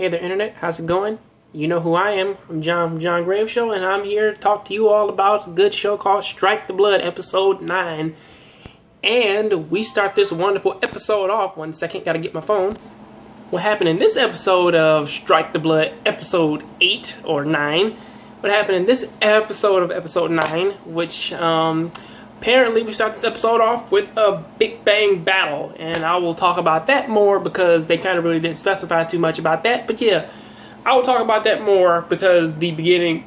Hey there, Internet. How's it going? You know who I am. I'm John from John Grave Show, and I'm here to talk to you all about a good show called Strike the Blood, Episode 9. And we start this wonderful episode off. 1 second, gotta get my phone. What happened in this episode of Strike the Blood, Episode 8 or 9? What happened in this episode of Episode 9, which apparently we start this episode off with a big bang battle, and I will talk about that more because they kind of really didn't specify too much about that. But yeah, I will talk about that more because the beginning,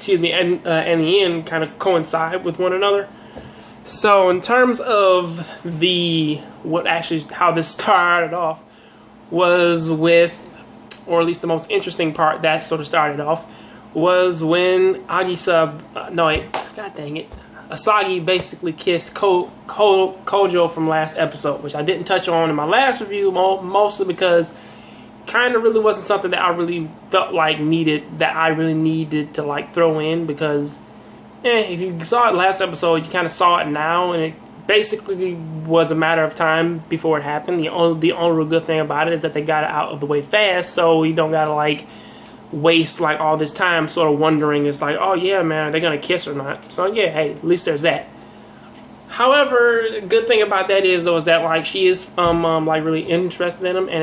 and the end kind of coincide with one another. So in terms of how this started off was with, or at least the most interesting part that sort of started off was when Asagi basically kissed Kojo from last episode, which I didn't touch on in my last review, mostly because kind of really wasn't something that I really felt like I really needed to like throw in, because if you saw it last episode, you kind of saw it now, and it basically was a matter of time before it happened. The only real good thing about it is that they got it out of the way fast, so you don't gotta like waste like all this time sort of wondering, it's like, oh yeah, man, are they gonna kiss or not? So yeah, hey, at least there's that. However, the good thing about that is though is that like she is like really interested in him, and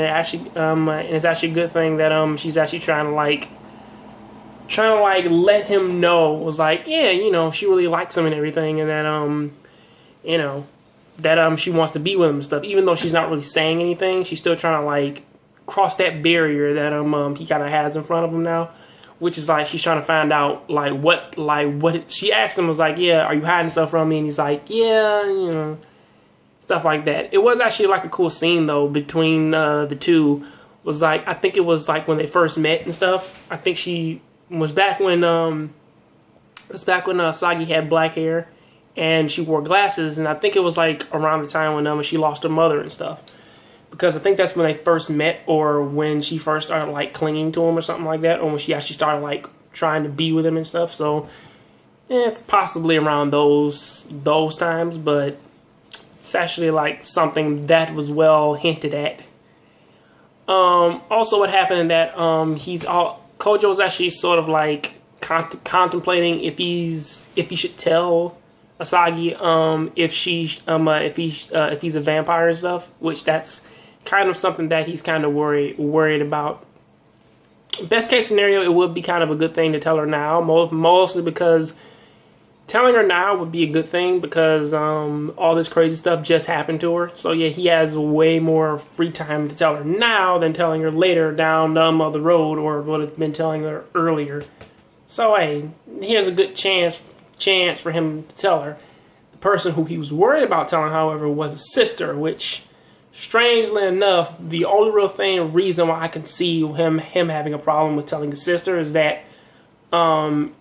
it's actually a good thing that she's actually trying to let him know, was like, yeah, you know, she really likes him and everything, and that that she wants to be with him and stuff. Even though she's not really saying anything, she's still trying to like cross that barrier that he kind of has in front of him now, which is like she's trying to find out what she asked him, was like, yeah, are you hiding stuff from me? And he's like, yeah, you know, stuff like that. It was actually like a cool scene though between the two. Was like, I think it was like when they first met and stuff. I think she was back when Asagi had black hair and she wore glasses, and I think it was like around the time when she lost her mother and stuff. Because I think that's when they first met, or when she first started like clinging to him or something like that, or when she actually started like trying to be with him and stuff. So it's possibly around those times, but it's actually like something that was well hinted at. Also, what happened that Kojo's actually sort of like contemplating if he should tell Asagi if he's a vampire and stuff, which that's kind of something that he's kind of worried about. Best case scenario, it would be kind of a good thing to tell her now, mostly because telling her now would be a good thing, because all this crazy stuff just happened to her. So yeah, he has way more free time to tell her now than telling her later down the road, or would have been telling her earlier. So hey, here's a good chance for him to tell her. The person who he was worried about telling, however, was his sister, which, strangely enough, the only real reason why I can see him having a problem with telling his sister is that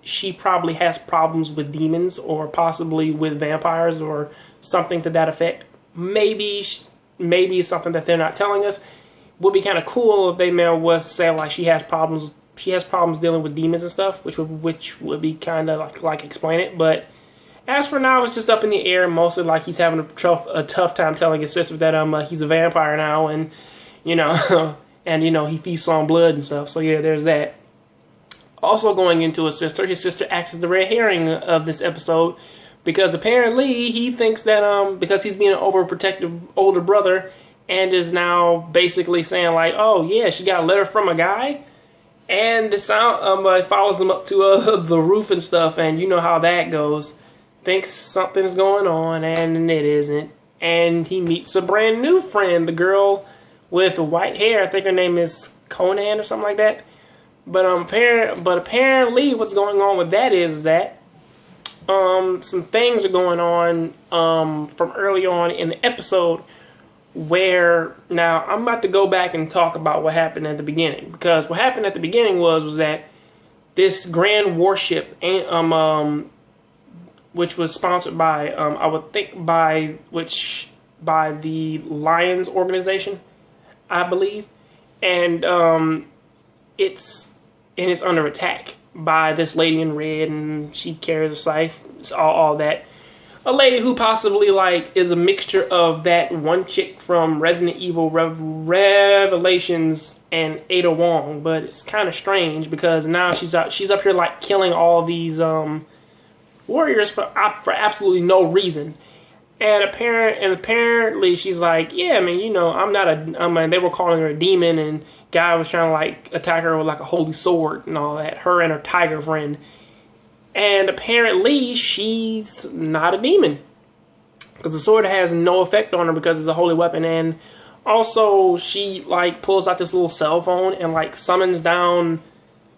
she probably has problems with demons, or possibly with vampires, or something to that effect. Maybe it's something that they're not telling us. Would be kind of cool if they was to say like she has problems dealing with demons and stuff, which would be kind of like explain it. But as for now, it's just up in the air, mostly like he's having a tough time telling his sister that he's a vampire now, and you know and you know he feasts on blood and stuff. So yeah, there's that. Also going into his sister acts as the red herring of this episode, because apparently he thinks that because he's being an overprotective older brother, and is now basically saying like, oh yeah, she got a letter from a guy. And the sound follows them up to the roof and stuff, and you know how that goes. Thinks something's going on, and it isn't. And he meets a brand new friend, the girl with white hair. I think her name is Conan or something like that. But apparently, what's going on with that is that some things are going on from early on in the episode. Where now I'm about to go back and talk about what happened at the beginning, because what happened at the beginning was that this grand warship, which was sponsored by I would think by the Lions organization, I believe, and it's under attack by this lady in red, and she carries a scythe, all that. a lady who possibly like is a mixture of that one chick from Resident Evil Revelations and Ada Wong, but it's kind of strange because now she's up here like killing all these warriors for absolutely no reason. And apparently she's like, yeah, I mean, you know, they were calling her a demon, and guy was trying to like attack her with like a holy sword and all that. Her and her tiger friend. And apparently she's not a demon, because the sword has no effect on her because it's a holy weapon. And also she like pulls out this little cell phone and like summons down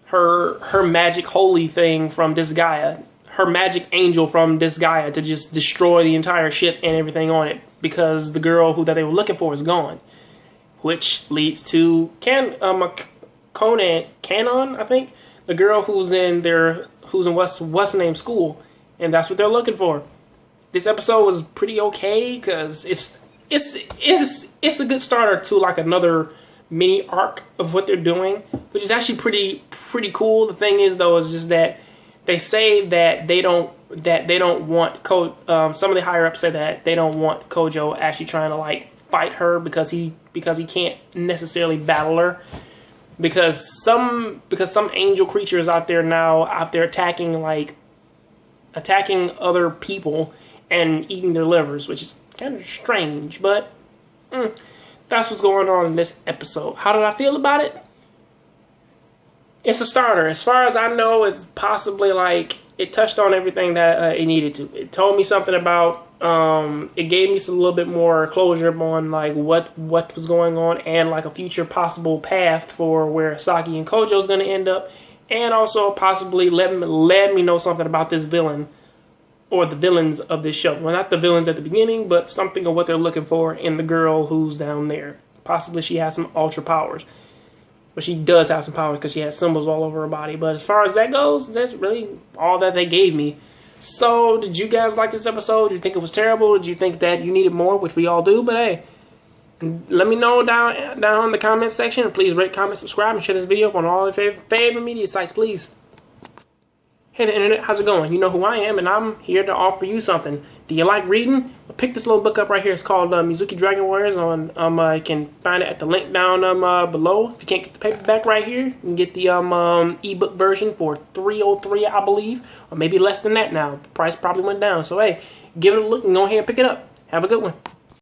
her magic holy thing from Disgaea, her magic angel from Disgaea, to just destroy the entire ship and everything on it, because the girl that they were looking for is gone. Which leads to Canon, I think, the girl who's in what's the name school, and that's what they're looking for. This episode was pretty okay because it's a good starter to like another mini arc of what they're doing, which is actually pretty cool. The thing is though, is just that they say that they don't want some of the higher ups say that they don't want Kojo actually trying to like fight her because he can't necessarily battle her. Because some angel creatures out there attacking other people and eating their livers, which is kind of strange, but that's what's going on in this episode. How did I feel about it? It's a starter. As far as I know, it's possibly like it touched on everything that it needed to. It told me something about it gave me a little bit more closure on like what was going on, and like a future possible path for where Asagi and Kojo is going to end up, and also possibly let me know something about this villain or the villains of this show. Well, not the villains at the beginning, but something of what they're looking for in the girl who's down there. Possibly she has some ultra powers. But she does have some powers because she has symbols all over her body. But as far as that goes, that's really all that they gave me. So, did you guys like this episode? Did you think it was terrible? Did you think that you needed more? Which we all do, but hey. Let me know down in the comment section. And please rate, comment, subscribe, and share this video on all your favorite media sites, please. Hey the internet, how's it going? You know who I am, and I'm here to offer you something. Do you like reading? Well, pick this little book up right here. It's called Mizuki Dragon Warriors. You can find it at the link down below. If you can't get the paperback right here, you can get the ebook version for $3.03, I believe, or maybe less than that now. The price probably went down. So hey, give it a look and go ahead and pick it up. Have a good one.